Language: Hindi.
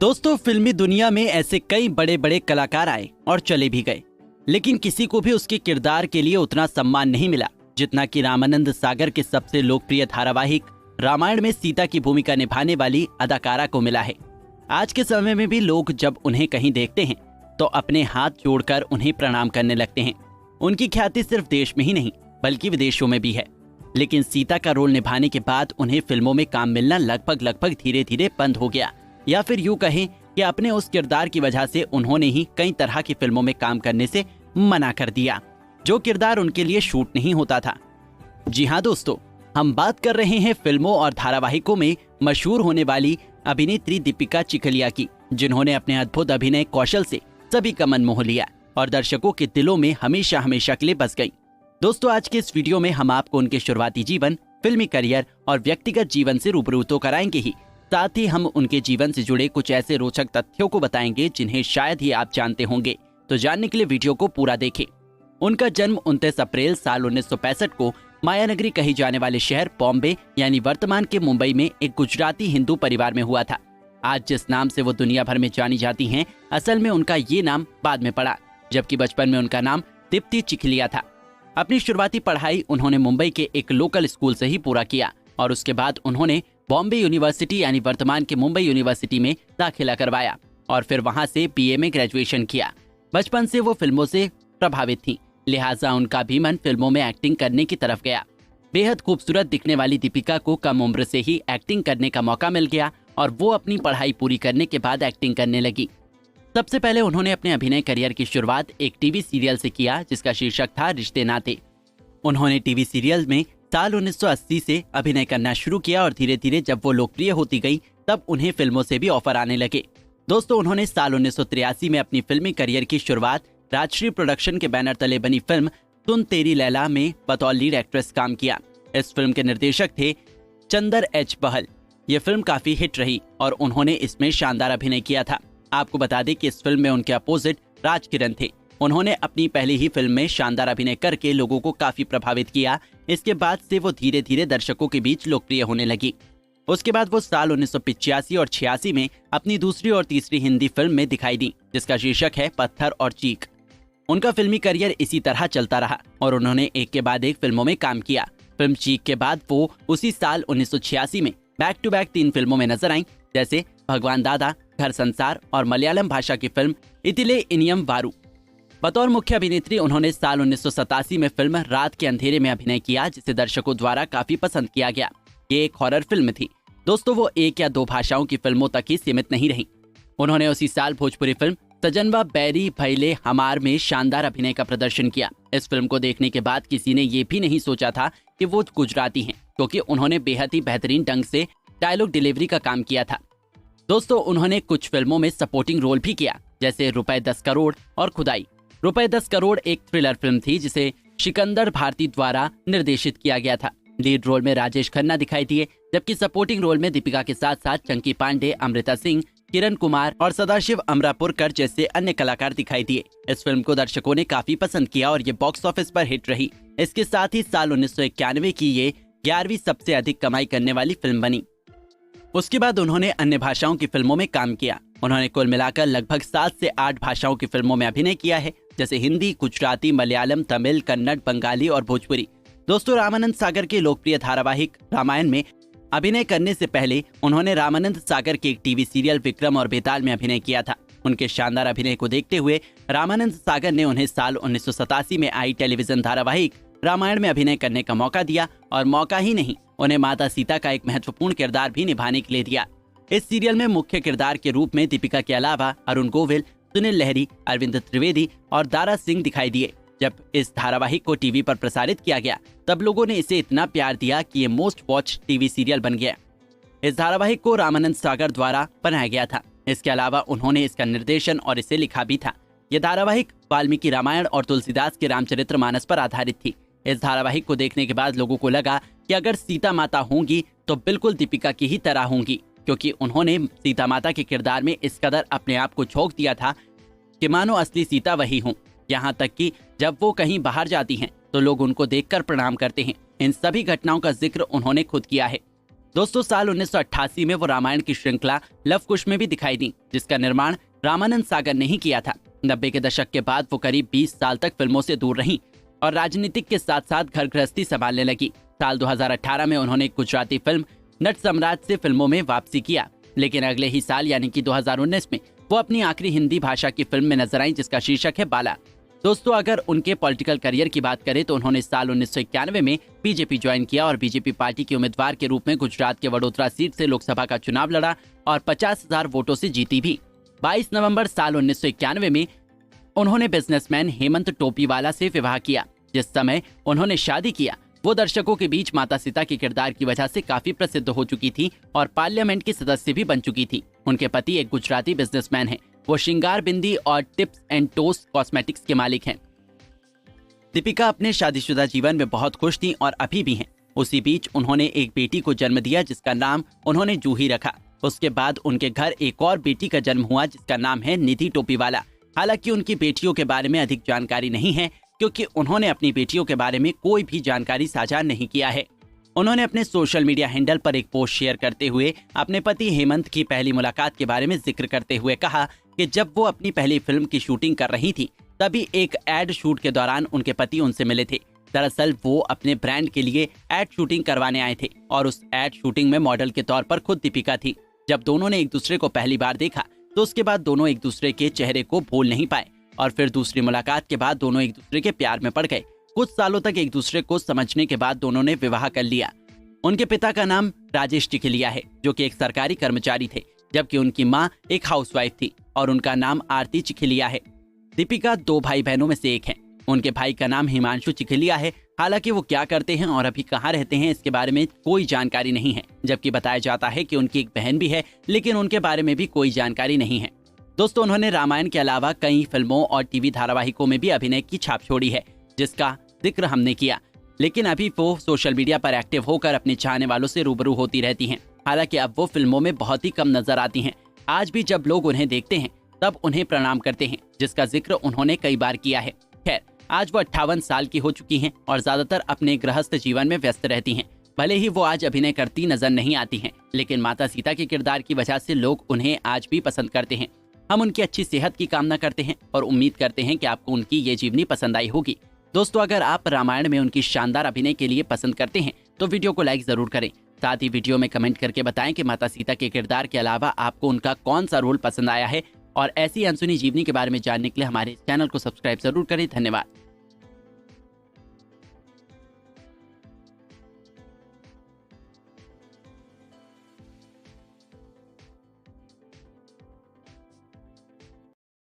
दोस्तों, फिल्मी दुनिया में ऐसे कई बड़े बड़े कलाकार आए और चले भी गए, लेकिन किसी को भी उसके किरदार के लिए उतना सम्मान नहीं मिला जितना कि रामानंद सागर के सबसे लोकप्रिय धारावाहिक रामायण में सीता की भूमिका निभाने वाली अदाकारा को मिला है। आज के समय में भी लोग जब उन्हें कहीं देखते हैं तो अपने हाथ जोड़कर उन्हें प्रणाम करने लगते हैं। उनकी ख्याति सिर्फ देश में ही नहीं बल्कि विदेशों में भी है। लेकिन सीता का रोल निभाने के बाद उन्हें फिल्मों में काम मिलना लगभग धीरे धीरे बंद हो गया, या फिर यूं कहें कि अपने उस किरदार की वजह से उन्होंने ही कई तरह की फिल्मों में काम करने से मना कर दिया, जो किरदार उनके लिए शूट नहीं होता था। जी हाँ दोस्तों, हम बात कर रहे हैं फिल्मों और धारावाहिकों में मशहूर होने वाली अभिनेत्री दीपिका चिखलिया की, जिन्होंने अपने अद्भुत अभिनय कौशल से सभी का मन मोह लिया और दर्शकों के दिलों में हमेशा हमेशा के लिए बस गई। दोस्तों, आज के इस वीडियो में हम आपको उनके शुरुआती जीवन, फिल्मी करियर और व्यक्तिगत जीवन से रूबरू तो कराएंगे ही, साथ ही हम उनके जीवन से जुड़े कुछ ऐसे रोचक तथ्यों को बताएंगे जिन्हें शायद ही आप जानते होंगे। तो जानने के लिए वीडियो को पूरा देखें। उनका जन्म 29 अप्रैल साल 1965 को मायानगरी कहे जाने वाले शहर बॉम्बे यानी वर्तमान के मुंबई में एक गुजराती हिंदू परिवार में हुआ था। आज जिस नाम से वो दुनिया भर में जानी जाती हैं, असल में उनका ये नाम बाद में पड़ा, जबकि बचपन में उनका नाम दीप्ति चिखलिया था। अपनी शुरुआती पढ़ाई उन्होंने मुंबई के एक लोकल स्कूल से ही पूरा किया और उसके बाद उन्होंने बॉम्बे यूनिवर्सिटी यानी वर्तमान के मुंबई यूनिवर्सिटी में दाखिला करवाया और फिर वहां से बीए में ग्रेजुएशन किया। बचपन से वो फिल्मों से प्रभावित थी, लिहाजा उनका भी मन फिल्मों में एक्टिंग करने की तरफ गया। बेहद खूबसूरत दिखने वाली दीपिका को कम उम्र से ही एक्टिंग करने का मौका मिल गया और वो अपनी पढ़ाई पूरी करने के बाद एक्टिंग करने लगी। सबसे पहले उन्होंने अपने अभिनय करियर की शुरुआत एक टीवी सीरियल से किया जिसका शीर्षक था रिश्ते नाते। उन्होंने टीवी सीरियल में साल 1980 से अभिनय करना शुरू किया और धीरे धीरे जब वो लोकप्रिय होती गई तब उन्हें फिल्मों से भी ऑफर आने लगे। दोस्तों, उन्होंने साल 1983 में अपनी फिल्मी करियर की शुरुआत राजश्री प्रोडक्शन के बैनर तले बनी फिल्म सुन तेरी लैला में बतौर लीड एक्ट्रेस काम किया। इस फिल्म के निर्देशक थे चंदर एच बहल। ये फिल्म काफी हिट रही और उन्होंने इसमें शानदार अभिनय किया था। आपको बता दें कि इस फिल्म में उनके अपोजिट राज किरण थे। उन्होंने अपनी पहली ही फिल्म में शानदार अभिनय करके लोगों को काफी प्रभावित किया। इसके बाद से वो धीरे धीरे दर्शकों के बीच लोकप्रिय होने लगी। उसके बाद वो साल 1985 और 86 में अपनी दूसरी और तीसरी हिंदी फिल्म में दिखाई दी जिसका शीर्षक है पत्थर और चीख। उनका फिल्मी करियर इसी तरह चलता रहा और उन्होंने एक के बाद एक फिल्मों में काम किया। फिल्म चीख के बाद वो उसी साल 1986 में बैक टू बैक 3 फिल्मों में नजर आई, जैसे भगवान दादा, घर संसार और मलयालम भाषा की फिल्म इतिले इनियम वारू। बतौर मुख्य अभिनेत्री उन्होंने साल 1987 में फिल्म रात के अंधेरे में अभिनय किया जिसे दर्शकों द्वारा काफी पसंद किया गया। ये एक हॉरर फिल्म थी। दोस्तों, वो 1 या 2 भाषाओं की फिल्मों तक ही सीमित नहीं रही। उन्होंने उसी साल भोजपुरी फिल्म सजनवा बैरी भैले हमार में शानदार अभिनय का प्रदर्शन किया। इस फिल्म को देखने के बाद किसी ने ये भी नहीं सोचा था कि वो गुजराती हैं, क्योंकि उन्होंने बेहद ही बेहतरीन ढंग से डायलॉग डिलीवरी का काम किया था। दोस्तों, उन्होंने कुछ फिल्मों में सपोर्टिंग रोल भी किया, जैसे रुपए 10 करोड़ और खुदाई। रुपए 10 करोड़ एक थ्रिलर फिल्म थी जिसे सिकंदर भारती द्वारा निर्देशित किया गया था। लीड रोल में राजेश खन्ना दिखाई दिए, जबकि सपोर्टिंग रोल में दीपिका के साथ साथ चंकी पांडे, अमृता सिंह, किरण कुमार और सदाशिव अमरापुरकर जैसे अन्य कलाकार दिखाई दिए। इस फिल्म को दर्शकों ने काफी पसंद किया और ये बॉक्स ऑफिस पर हिट रही। इसके साथ ही साल 1991 की ये 11वीं सबसे अधिक कमाई करने वाली फिल्म बनी। उसके बाद उन्होंने अन्य भाषाओं की फिल्मों में काम किया। उन्होंने कुल मिलाकर लगभग 7 से 8 भाषाओं की फिल्मों में अभिनय किया है, जैसे हिंदी, गुजराती, मलयालम, तमिल, कन्नड़, बंगाली और भोजपुरी। दोस्तों, रामानंद सागर के लोकप्रिय धारावाहिक रामायण में अभिनय करने से पहले उन्होंने रामानंद सागर के एक टीवी सीरियल विक्रम और बेताल में अभिनय किया था। उनके शानदार अभिनय को देखते हुए रामानंद सागर ने उन्हें साल 1987 में आई टेलीविजन धारावाहिक रामायण में अभिनय करने का मौका दिया और मौका ही नहीं, उन्हें माता सीता का एक महत्वपूर्ण किरदार भी निभाने के लिए दिया। इस सीरियल में मुख्य किरदार के रूप में दीपिका के अलावा अरुण गोविल, सुनील लहरी, अरविंद त्रिवेदी और दारा सिंह दिखाई दिए। जब इस धारावाहिक को टीवी पर प्रसारित किया गया तब लोगों ने इसे इतना प्यार दिया कि ये मोस्ट वॉच टीवी सीरियल बन गया। इस धारावाहिक को रामानंद सागर द्वारा बनाया गया था। इसके अलावा उन्होंने इसका निर्देशन और इसे लिखा भी था। यह धारावाहिक वाल्मीकि रामायण और तुलसीदास के रामचरितमानस पर आधारित थी। इस धारावाहिक को देखने के बाद लोगों को लगा कि अगर सीता माता होंगी तो बिल्कुल दीपिका की ही तरह होंगी, क्योंकि उन्होंने सीता माता के किरदार में इस कदर अपने आप को झोंक दिया था कि मानो असली सीता वही हों। यहाँ तक कि जब वो कहीं बाहर जाती हैं तो लोग उनको देखकर प्रणाम करते हैं। इन सभी घटनाओं का जिक्र उन्होंने खुद किया है। दोस्तों साल 1988 में वो रामायण की श्रृंखला लव कुश में भी दिखाई दी, जिसका निर्माण रामानंद सागर ने ही किया था। 90 के दशक के बाद वो करीब 20 साल तक फिल्मों से दूर रहीं और राजनीतिक के साथ साथ घर गृहस्थी संभालने लगी। साल 2018 में उन्होंने गुजराती फिल्म नट सम्राट से फिल्मों में वापसी किया, लेकिन अगले ही साल यानी कि 2019 में वो अपनी आखिरी हिंदी भाषा की फिल्म में नजर आई, जिसका शीर्षक है बाला। दोस्तों अगर उनके पॉलिटिकल करियर की बात करें तो उन्होंने साल 1991 में बीजेपी ज्वाइन किया और बीजेपी पार्टी के उम्मीदवार के रूप में गुजरात के वडोदरा सीट से लोकसभा का चुनाव लड़ा और 50,000 वोटों से जीती भी। 22 नवंबर साल 1991 में उन्होंने बिजनेसमैन हेमंत टोपीवाला से विवाह किया। जिस समय उन्होंने शादी किया वो दर्शकों के बीच माता सीता के किरदार की वजह से काफी प्रसिद्ध हो चुकी थी और पार्लियामेंट की सदस्य भी बन चुकी थी। उनके पति एक गुजराती बिजनेसमैन हैं। वो श्रृंगार बिंदी और टिप्स एंड टोस कॉस्मेटिक्स के मालिक हैं। दीपिका अपने शादीशुदा जीवन में बहुत खुश थी और अभी भी हैं। उसी बीच उन्होंने एक बेटी को जन्म दिया जिसका नाम उन्होंने जूही रखा। उसके बाद उनके घर एक और बेटी का जन्म हुआ जिसका नाम है निधि टोपीवाला। हालांकि उनकी बेटियों के बारे में अधिक जानकारी नहीं है क्योंकि उन्होंने अपनी बेटियों के बारे में कोई भी जानकारी साझा नहीं किया है। उन्होंने अपने सोशल मीडिया हैंडल पर एक पोस्ट शेयर करते हुए अपने पति हेमंत की पहली मुलाकात के बारे में जिक्र करते हुए कहा कि जब वो अपनी पहली फिल्म की शूटिंग कर रही थी तभी एक एड शूट के दौरान उनके पति उनसे मिले थे। दरअसल वो अपने ब्रांड के लिए एड शूटिंग करवाने आए थे और उस एड शूटिंग में मॉडल के तौर पर खुद दीपिका थी। जब दोनों ने एक दूसरे को पहली बार देखा तो उसके बाद दोनों एक दूसरे के चेहरे को भूल नहीं पाए और फिर दूसरी मुलाकात के बाद दोनों एक दूसरे के प्यार में पड़ गए। कुछ सालों तक एक दूसरे को समझने के बाद दोनों ने विवाह कर लिया। उनके पिता का नाम राजेश चिखलिया है जो कि एक सरकारी कर्मचारी थे, जबकि उनकी मां एक हाउसवाइफ थी और उनका नाम आरती चिखलिया है। दीपिका 2 भाई बहनों में से एक हैं। उनके भाई का नाम हिमांशु चिखलिया है। हालांकि वो क्या करते हैं और अभी कहाँ रहते हैं इसके बारे में कोई जानकारी नहीं है, जबकि बताया जाता है कि उनकी एक बहन भी है लेकिन उनके बारे में भी कोई जानकारी नहीं है। दोस्तों उन्होंने रामायण के अलावा कई फिल्मों और टीवी धारावाहिकों में भी अभिनय की छाप छोड़ी है जिसका जिक्र हमने किया, लेकिन अभी वो सोशल मीडिया पर एक्टिव होकर अपने चाहने वालों से रूबरू होती रहती हैं। हालांकि अब वो फिल्मों में बहुत ही कम नजर आती हैं। आज भी जब लोग उन्हें देखते हैं तब उन्हें प्रणाम करते हैं, जिसका जिक्र उन्होंने कई बार किया है। खैर आज वो 58 साल की हो चुकी हैं और ज्यादातर अपने गृहस्थ जीवन में व्यस्त रहती हैं। भले ही वो आज अभिनय करती नजर नहीं आती हैं, लेकिन माता सीता के किरदार की वजह से लोग उन्हें आज भी पसंद करते हैं। हम उनकी अच्छी सेहत की कामना करते हैं और उम्मीद करते हैं कि आपको उनकी ये जीवनी पसंद आई होगी। दोस्तों अगर आप रामायण में उनकी शानदार अभिनय के लिए पसंद करते हैं तो वीडियो को लाइक जरूर करें। साथ ही वीडियो में कमेंट करके बताएं कि माता सीता के किरदार के अलावा आपको उनका कौन सा रोल पसंद आया है और ऐसी अनसुनी जीवनी के बारे में जानने के लिए हमारे चैनल को सब्सक्राइब जरूर करें। धन्यवाद।